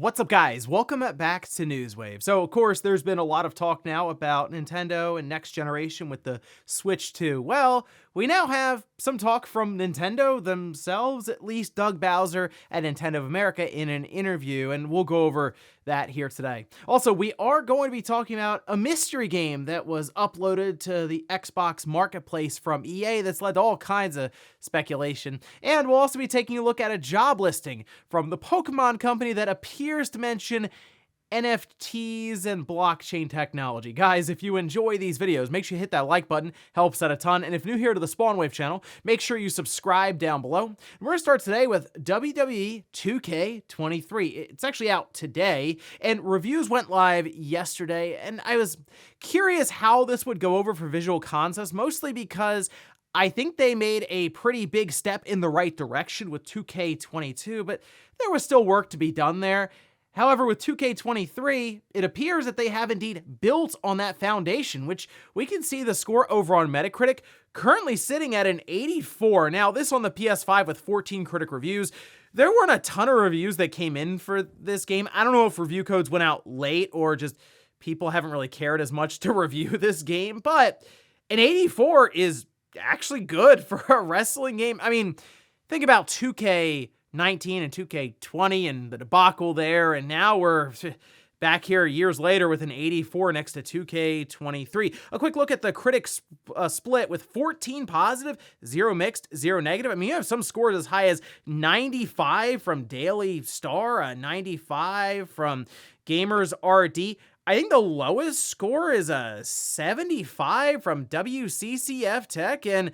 What's up, guys? Welcome back to Newswave. So, of course, there's been a lot of talk now about Nintendo and next generation with the Switch 2. Well, we now have some talk from Nintendo themselves, at least Doug Bowser at Nintendo of America in an interview, and we'll go over that here today. Also, we are going to be talking about a mystery game that was uploaded to the Xbox Marketplace from EA that's led to all kinds of speculation, and we'll also be taking a look at a job listing from the Pokemon company that appears to mention NFTs and blockchain technology. Guys, if you enjoy these videos, make sure you hit that like button, helps out a ton. And if you're new here to the Spawnwave channel, make sure you subscribe down below. And we're gonna start today with WWE 2K23. It's actually out today, and reviews went live yesterday, and I was curious how this would go over for visual concepts, mostly because I think they made a pretty big step in the right direction with 2K22, but there was still work to be done there. However, with 2K23, it appears that they have indeed built on that foundation, which we can see the score over on Metacritic currently sitting at an 84. Now, this on the PS5 with 14 critic reviews. There weren't a ton of reviews that came in for this game. I don't know if review codes went out late or just people haven't really cared as much to review this game, but an 84 is actually good for a wrestling game. I mean, think about 2K19 and 2K20 and the debacle there, and now we're back here years later with an 84 next to 2K23. A quick look at the critics split with 14 positive, 0 mixed, 0 negative. I mean, you have some scores as high as 95 from Daily Star, 95 from Gamers RD. I think the lowest score is a 75 from WCCF Tech, and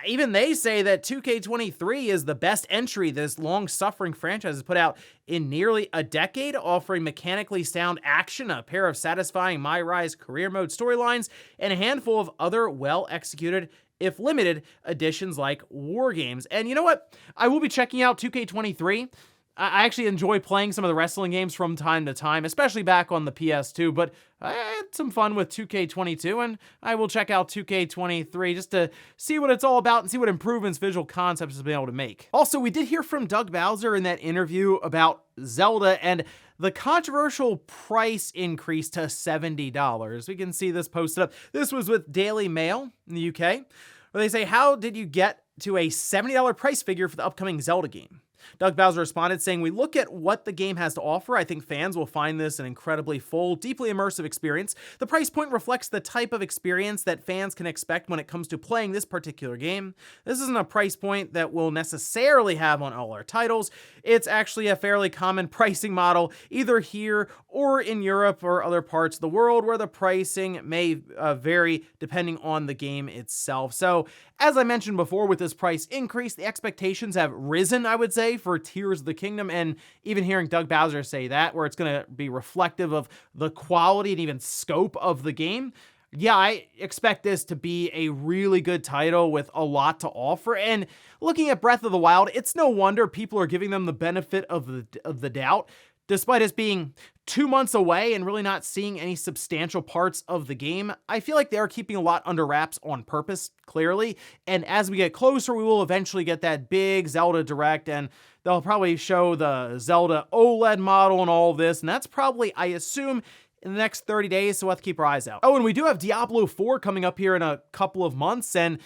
even they say that 2K23 is the best entry this long-suffering franchise has put out in nearly a decade, offering mechanically sound action, a pair of satisfying My Rise career mode storylines, and a handful of other well-executed, if limited, additions like War Games. And you know what? I will be checking out 2K23. I actually enjoy playing some of the wrestling games from time to time, especially back on the PS2, but I had some fun with 2K22, and I will check out 2K23 just to see what it's all about and see what improvements Visual Concepts has been able to make. Also, we did hear from Doug Bowser in that interview about Zelda and the controversial price increase to $70. We can see this posted up. This was with Daily Mail in the UK, where they say, "How did you get to a $70 price figure for the upcoming Zelda game?" Doug Bowser responded saying, "We look at what the game has to offer. I think fans will find this an incredibly full, deeply immersive experience. The price point reflects the type of experience that fans can expect when it comes to playing this particular game. This isn't a price point that we'll necessarily have on all our titles. It's actually a fairly common pricing model, either here or in Europe or other parts of the world, where the pricing may vary depending on the game itself." So, as I mentioned before, with this price increase, the expectations have risen, I would say, for Tears of the Kingdom, and even hearing Doug Bowser say that, where it's going to be reflective of the quality and even scope of the game. Yeah, I expect this to be a really good title with a lot to offer, and looking at Breath of the Wild, it's no wonder people are giving them the benefit of the doubt, despite us being 2 months away and really not seeing any substantial parts of the game. I feel like they're keeping a lot under wraps on purpose, clearly, and as we get closer, we will eventually get that big Zelda Direct, and they'll probably show the Zelda OLED model and all of this, and that's probably, I assume, in the next 30 days, so we'll have to keep our eyes out. Oh, and we do have Diablo 4 coming up here in a couple of months, and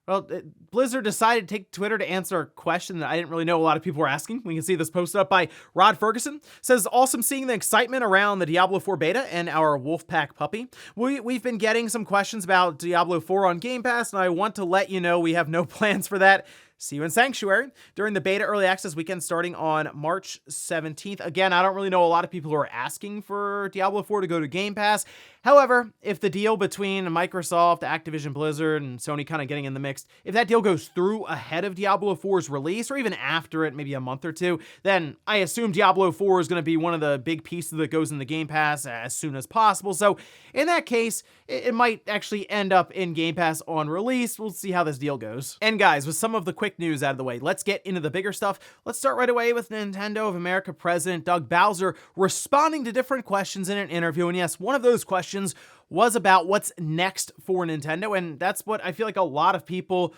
well, Blizzard decided to take Twitter to answer a question that I didn't really know a lot of people were asking. We can see this posted up by Rod Ferguson. Says, "Awesome seeing the excitement around the Diablo 4 beta and our Wolfpack puppy. We've been getting some questions about Diablo 4 on Game Pass, and I want to let you know we have no plans for that. See you in Sanctuary during the beta early access weekend starting on March 17th. Again, I don't really know a lot of people who are asking for Diablo 4 to go to Game Pass. However, if the deal between Microsoft, Activision Blizzard, and Sony kind of getting in the mix, if that deal goes through ahead of Diablo 4's release, or even after it, maybe a month or two, then I assume Diablo 4 is going to be one of the big pieces that goes in the Game Pass as soon as possible. So in that case, it might actually end up in Game Pass on release. We'll see how this deal goes. And guys, with some of the quick news out of the way, let's get into the bigger stuff. Let's start right away with Nintendo of America President Doug Bowser responding to different questions in an interview. And yes, one of those questions was about what's next for Nintendo, and that's what I feel like a lot of people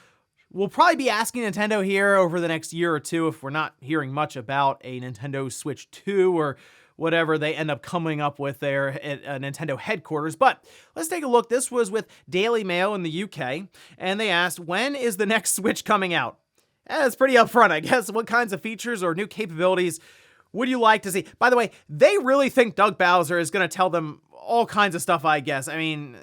will probably be asking Nintendo here over the next year or two if we're not hearing much about a Nintendo Switch 2 or whatever they end up coming up with there at Nintendo headquarters. But let's take a look. This was with Daily Mail in the UK, and they asked, when is the next Switch coming out? It's pretty upfront, I guess. What kinds of features or new capabilities would you like to see? By the way, they really think Doug Bowser is going to tell them all kinds of stuff, I guess. I mean,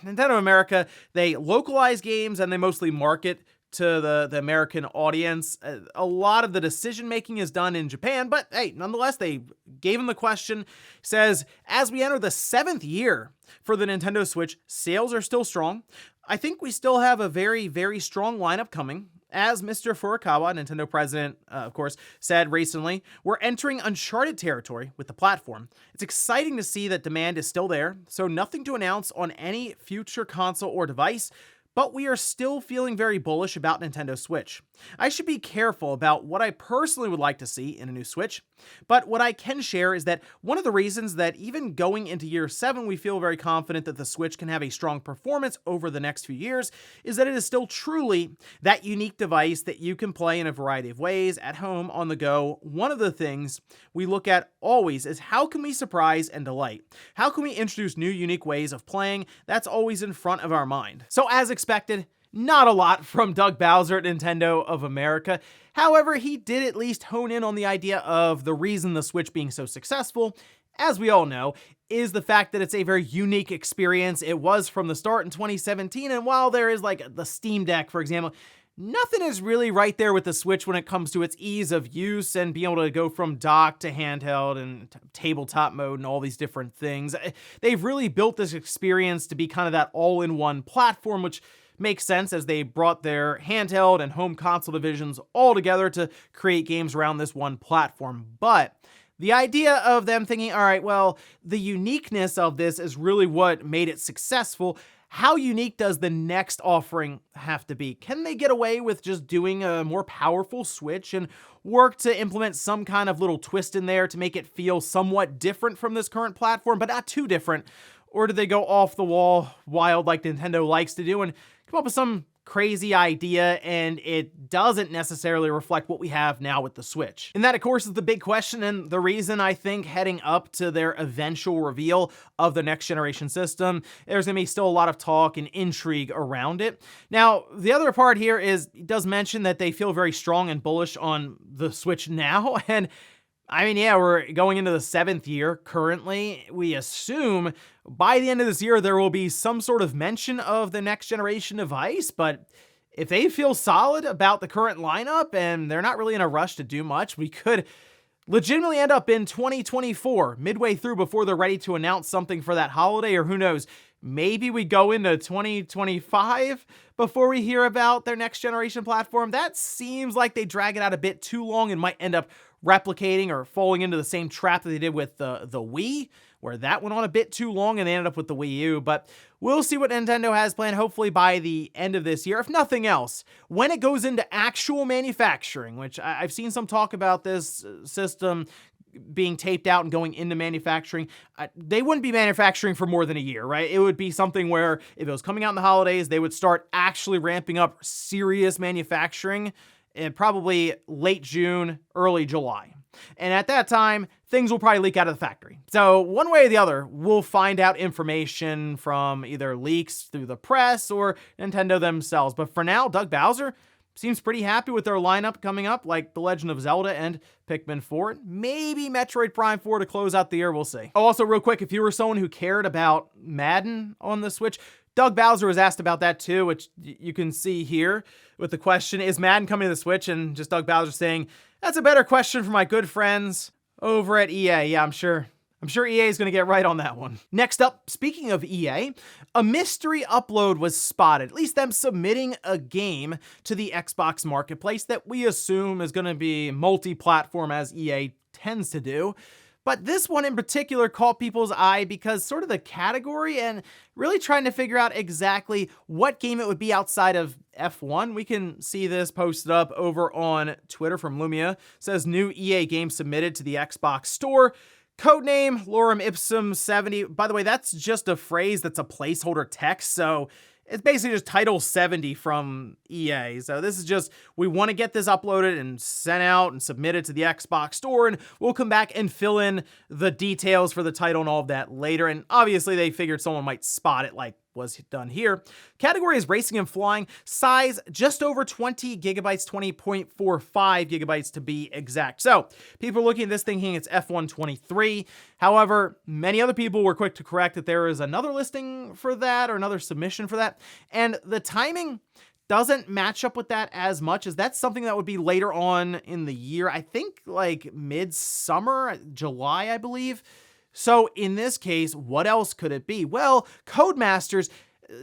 Nintendo America, they localize games and they mostly market to the American audience. A lot of the decision making is done in Japan, but hey, nonetheless, they gave him the question. Says, as we enter the 7th year for the Nintendo Switch, sales are still strong. I think we still have a very, very strong lineup coming. As Mr. Furukawa, Nintendo president, of course, said recently, we're entering uncharted territory with the platform. It's exciting to see that demand is still there, so nothing to announce on any future console or device, but we are still feeling very bullish about Nintendo Switch. I should be careful about what I personally would like to see in a new Switch, but what I can share is that one of the reasons that even going into year 7 we feel very confident that the Switch can have a strong performance over the next few years is that it is still truly that unique device that you can play in a variety of ways, at home, on the go. One of the things we look at always is how can we surprise and delight? How can we introduce new unique ways of playing? That's always in front of our mind. So as expected, not a lot from Doug Bowser at Nintendo of America. However, he did at least hone in on the idea of the reason the Switch being so successful, as we all know, is the fact that it's a very unique experience. It was from the start in 2017, and while there is like the Steam Deck, for example, nothing is really right there with the Switch when it comes to its ease of use and being able to go from dock to handheld and tabletop mode and all these different things. They've really built this experience to be kind of that all-in-one platform, which makes sense as they brought their handheld and home console divisions all together to create games around this one platform. But the idea of them thinking, all right, well, the uniqueness of this is really what made it successful. How unique does the next offering have to be? Can they get away with just doing a more powerful Switch and work to implement some kind of little twist in there to make it feel somewhat different from this current platform, but not too different? Or do they go off the wall wild like Nintendo likes to do and come up with some crazy idea and it doesn't necessarily reflect what we have now with the Switch? And that, of course, is the big question and the reason I think heading up to their eventual reveal of the next generation system, there's going to be still a lot of talk and intrigue around it. Now, the other part here is, it does mention that they feel very strong and bullish on the Switch now, and I mean, yeah, we're going into the 7th year currently. We assume by the end of this year, there will be some sort of mention of the next generation device, but if they feel solid about the current lineup and they're not really in a rush to do much, we could legitimately end up in 2024, midway through, before they're ready to announce something for that holiday, or who knows, maybe we go into 2025 before we hear about their next generation platform. That seems like they drag it out a bit too long and might end up replicating or falling into the same trap that they did with the Wii, where that went on a bit too long and they ended up with the Wii U. But we'll see what Nintendo has planned, hopefully by the end of this year. If nothing else, when it goes into actual manufacturing, which I've seen some talk about this system being taped out and going into manufacturing, they wouldn't be manufacturing for more than a year, right? It would be something where if it was coming out in the holidays, they would start actually ramping up serious manufacturing in probably late June, early July. And at that time, things will probably leak out of the factory. So one way or the other, we'll find out information from either leaks through the press or Nintendo themselves. But for now, Doug Bowser seems pretty happy with their lineup coming up, like The Legend of Zelda and Pikmin 4. Maybe Metroid Prime 4 to close out the year, we'll see. Oh, also real quick, if you were someone who cared about Madden on the Switch, Doug Bowser was asked about that too, which you can see here with the question, is Madden coming to the Switch? And just Doug Bowser saying, that's a better question for my good friends over at EA. Yeah, I'm sure EA is going to get right on that one. Next up, speaking of EA, a mystery upload was spotted, at least them submitting a game to the Xbox marketplace that we assume is going to be multi-platform, as EA tends to do. But this one in particular caught people's eye because sort of the category and really trying to figure out exactly what game it would be outside of F1. We can see this posted up over on Twitter from Lumia. It says new EA game submitted to the Xbox store. Codename Lorem Ipsum 70. By the way, that's just a phrase that's a placeholder text, so It's basically just Title 70 from EA. So this is just, we want to get this uploaded and sent out and submitted to the Xbox store, and we'll come back and fill in the details for the title and all of that later. And obviously they figured someone might spot it, like was done here. Category is racing and flying. Size just over 20 gigabytes, 20.45 gigabytes to be exact. So people are looking at this thinking it's F1 23. However, many other people were quick to correct that there is another listing for that, or another submission for that. And the timing doesn't match up with that as much, as that's something that would be later on in the year. I think like midsummer, July, I believe. So in this case, what else could it be? Well, Codemasters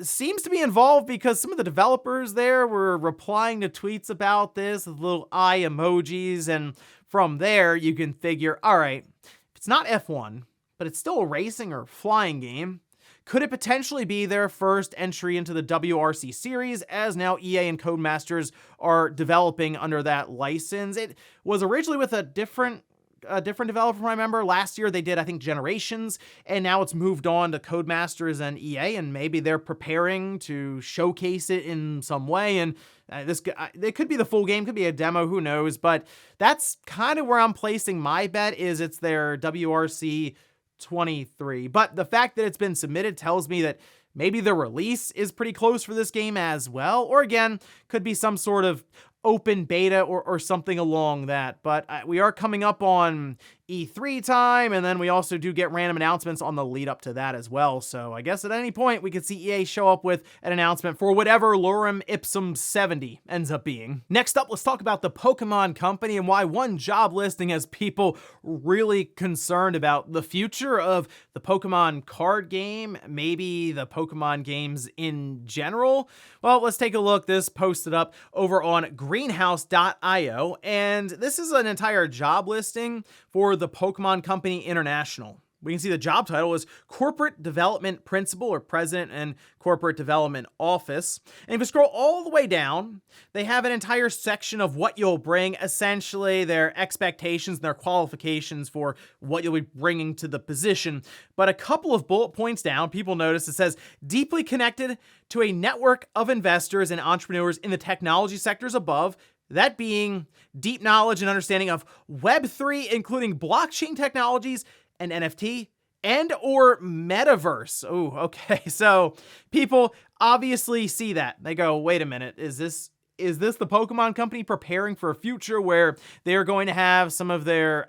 seems to be involved because some of the developers there were replying to tweets about this with little eye emojis. And from there, you can figure, all right, if it's not F1, but it's still a racing or flying game, could it potentially be their first entry into the WRC series, as now EA and Codemasters are developing under that license? It was originally with a different developer, if I remember. Last year they did, I think, Generations, and now it's moved on to Codemasters and EA, and maybe they're preparing to showcase it in some way. And it could be the full game, could be a demo, who knows? But that's kind of where I'm placing my bet, is it's their WRC 23. But the fact that it's been submitted tells me that maybe the release is pretty close for this game as well, or again, could be some sort of open beta or something along that. But we are coming up on E3 time, and then we also do get random announcements on the lead up to that as well. So I guess at any point we could see EA show up with an announcement for whatever Lorem Ipsum 70 ends up being. Next up, let's talk about the Pokemon Company and why one job listing has people really concerned about the future of the Pokemon card game, maybe the Pokemon games in general. Well, let's take a look. This posted up over on greenhouse.io, and this is an entire job listing for the Pokemon Company International. We can see the job title is Corporate Development Principal, or President and Corporate Development Office. And if you scroll all the way down, they have an entire section of what you'll bring, essentially their expectations and their qualifications for what you'll be bringing to the position. But a couple of bullet points down, people notice it says, deeply connected to a network of investors and entrepreneurs in the technology sectors above, that being deep knowledge and understanding of Web3, including blockchain technologies and NFT and or metaverse. Oh, okay. So people obviously see that. They go, wait a minute, is this the Pokemon Company preparing for a future where they're going to have some of their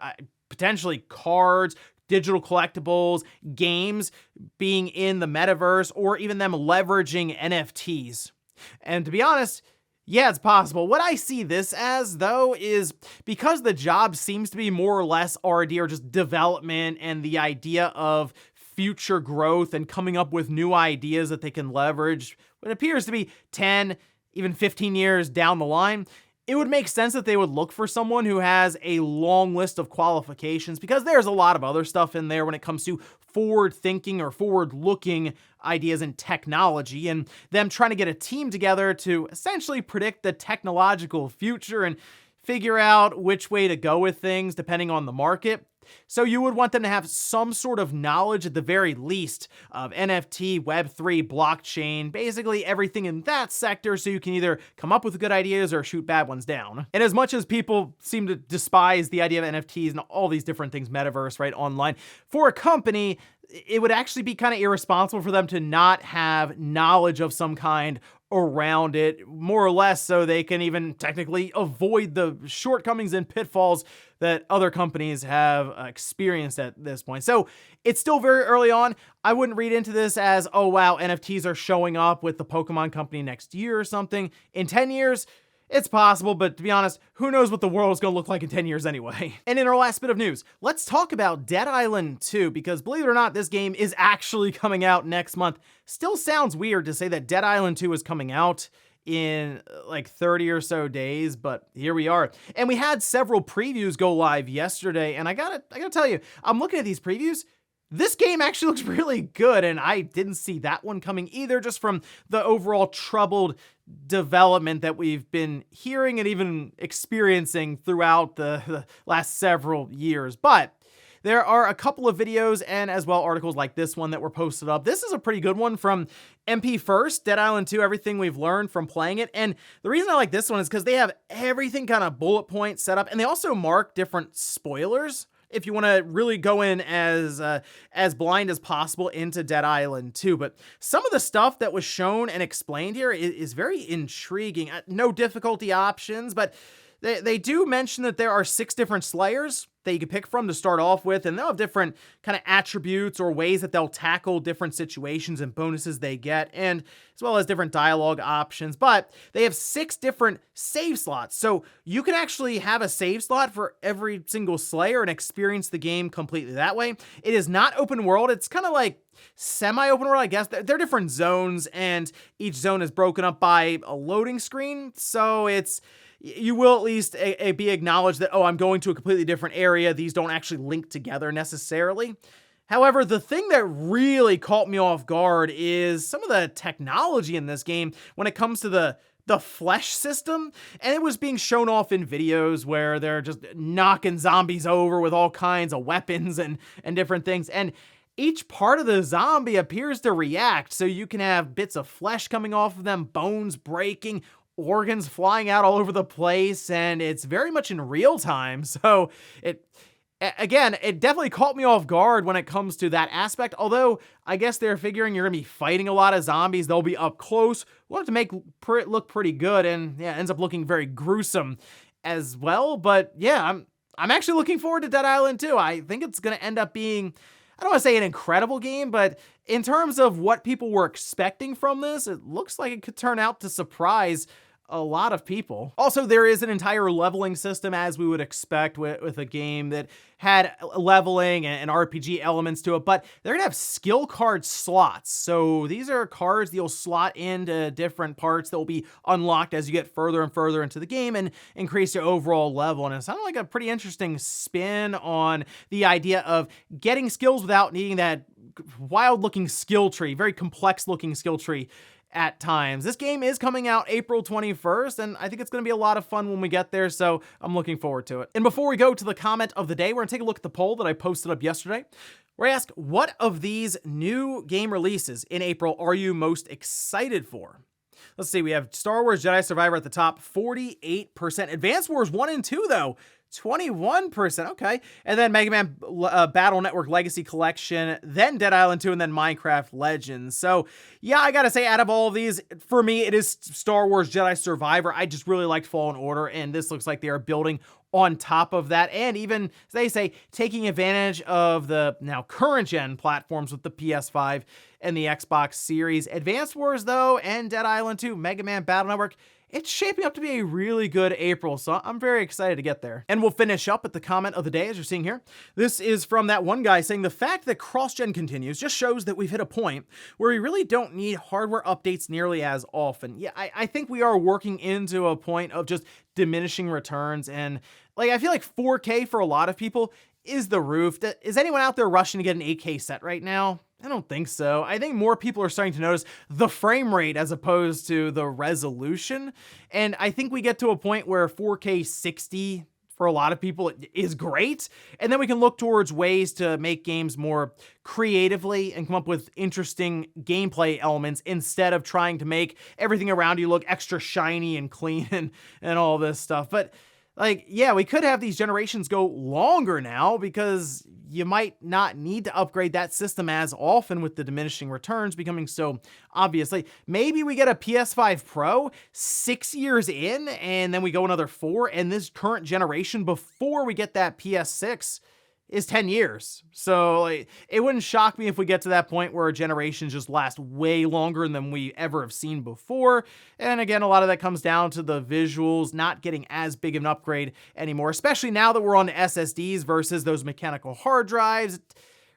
potentially cards, digital collectibles, games being in the metaverse, or even them leveraging NFTs? And to be honest, yeah, it's possible. What I see this as, though, is because the job seems to be more or less R&D, or just development, and the idea of future growth and coming up with new ideas that they can leverage, what appears to be 10, even 15 years down the line, it would make sense that they would look for someone who has a long list of qualifications, because there's a lot of other stuff in there when it comes to forward-thinking or forward-looking ideas in technology, and them trying to get a team together to essentially predict the technological future and figure out which way to go with things depending on the market. So you would want them to have some sort of knowledge, at the very least, of NFT, Web3, blockchain, basically everything in that sector, so you can either come up with good ideas or shoot bad ones down. And as much as people seem to despise the idea of NFTs and all these different things, metaverse, right, online, for a company, it would actually be kind of irresponsible for them to not have knowledge of some kind around it, more or less, so they can even technically avoid the shortcomings and pitfalls that other companies have experienced at this point. So it's still very early on. I wouldn't read into this as, oh wow, NFTs are showing up with the Pokemon Company next year or something. In 10 years, it's possible, but to be honest, who knows what the world is going to look like in 10 years anyway. And in our last bit of news, let's talk about Dead Island 2, because believe it or not, this game is actually coming out next month. Still sounds weird to say that Dead Island 2 is coming out in like 30 or so days, but here we are. And we had several previews go live yesterday, and I gotta tell you, I'm looking at these previews. This game actually looks really good, and I didn't see that one coming either, just from the overall troubled development that we've been hearing and even experiencing throughout the last several years. But there are a couple of videos and as well articles like this one that were posted up. This is a pretty good one from MP First, Dead Island 2, everything we've learned from playing it. And the reason I like this one is because they have everything kind of bullet point set up, and they also mark different spoilers if you want to really go in as blind as possible into Dead Island 2. But some of the stuff that was shown and explained here is very intriguing. No difficulty options, but they do mention that there are 6 different slayers that you can pick from to start off with, and they'll have different kind of attributes or ways that they'll tackle different situations and bonuses they get, and as well as different dialogue options. But they have 6 different save slots, so you can actually have a save slot for every single slayer and experience the game completely that way. It is not open world. It's kind of like semi-open world, I guess. They're different zones, and each zone is broken up by a loading screen, so you will at least be acknowledged that, oh, I'm going to a completely different area. These don't actually link together necessarily. However, the thing that really caught me off guard is some of the technology in this game when it comes to the flesh system. And it was being shown off in videos where they're just knocking zombies over with all kinds of weapons and different things. And each part of the zombie appears to react, so you can have bits of flesh coming off of them, bones breaking, organs flying out all over the place, and it's very much in real time. So it definitely caught me off guard when it comes to that aspect. Although I guess they're figuring you're gonna be fighting a lot of zombies, they'll be up close. Want it to make it look pretty good, and yeah, it ends up looking very gruesome as well. But yeah, I'm actually looking forward to Dead Island 2. I think it's gonna end up being, I don't want to say an incredible game, but in terms of what people were expecting from this, it looks like it could turn out to surprise a lot of people. Also, there is an entire leveling system, as we would expect with a game that had leveling and RPG elements to it, but they're gonna have skill card slots. So these are cards that you'll slot into different parts that will be unlocked as you get further and further into the game and increase your overall level. And it sounded like a pretty interesting spin on the idea of getting skills without needing that wild looking skill tree, very complex looking skill tree at times. This game is coming out April 21st, and I think it's going to be a lot of fun when we get there, so I'm looking forward to it. And before we go to the comment of the day, we're going to take a look at the poll that I posted up yesterday, where I asked, what of these new game releases in April are you most excited for? Let's see, we have Star Wars Jedi Survivor at the top, 48%. Advance Wars 1 and 2, though, 21%, okay. And then Mega Man Battle Network Legacy Collection, then Dead Island 2, and then Minecraft Legends. So, yeah, I gotta say, out of all of these, for me, it is Star Wars Jedi Survivor. I just really liked Fallen Order, and this looks like they are building on top of that, and even, as they say, taking advantage of the now current-gen platforms with the PS5 and the Xbox Series. Advance Wars, though, and Dead Island 2, Mega Man Battle Network, it's shaping up to be a really good April, so I'm very excited to get there. And we'll finish up at the comment of the day, as you're seeing here. This is from that one guy saying, the fact that cross-gen continues just shows that we've hit a point where we really don't need hardware updates nearly as often. Yeah, I think we are working into a point of just diminishing returns, and like I feel like 4K for a lot of people is the roof. Is anyone out there rushing to get an 8K set right now? I don't think so. I think more people are starting to notice the frame rate as opposed to the resolution. And I think we get to a point where 4K 60 for a lot of people is great. And then we can look towards ways to make games more creatively and come up with interesting gameplay elements instead of trying to make everything around you look extra shiny and clean and all this stuff. But like, yeah, we could have these generations go longer now because you might not need to upgrade that system as often with the diminishing returns becoming so obvious. Like, maybe we get a PS5 Pro 6 years in and then we go another 4, and this current generation before we get that PS6 is 10 years. So like, it wouldn't shock me if we get to that point where generations just last way longer than we ever have seen before. And again, a lot of that comes down to the visuals not getting as big of an upgrade anymore, especially now that we're on SSDs versus those mechanical hard drives. It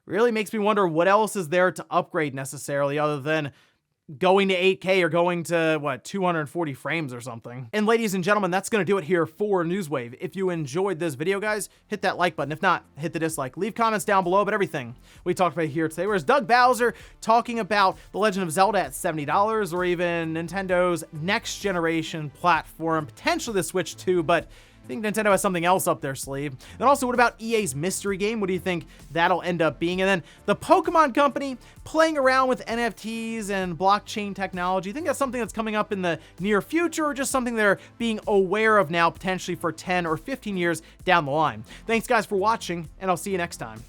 really makes me wonder what else is there to upgrade necessarily other than going to 8K or going to, what, 240 frames or something. And ladies and gentlemen, that's going to do it here for Newswave. If you enjoyed this video, guys, hit that like button. If not, hit the dislike. Leave comments down below about everything we talked about here today. Whereas Doug Bowser talking about The Legend of Zelda at $70, or even Nintendo's next generation platform, potentially the Switch 2, but I think Nintendo has something else up their sleeve. And also, what about EA's mystery game? What do you think that'll end up being? And then the Pokemon Company playing around with NFTs and blockchain technology. You think that's something that's coming up in the near future, or just something they're being aware of now, potentially for 10 or 15 years down the line? Thanks, guys, for watching, and I'll see you next time.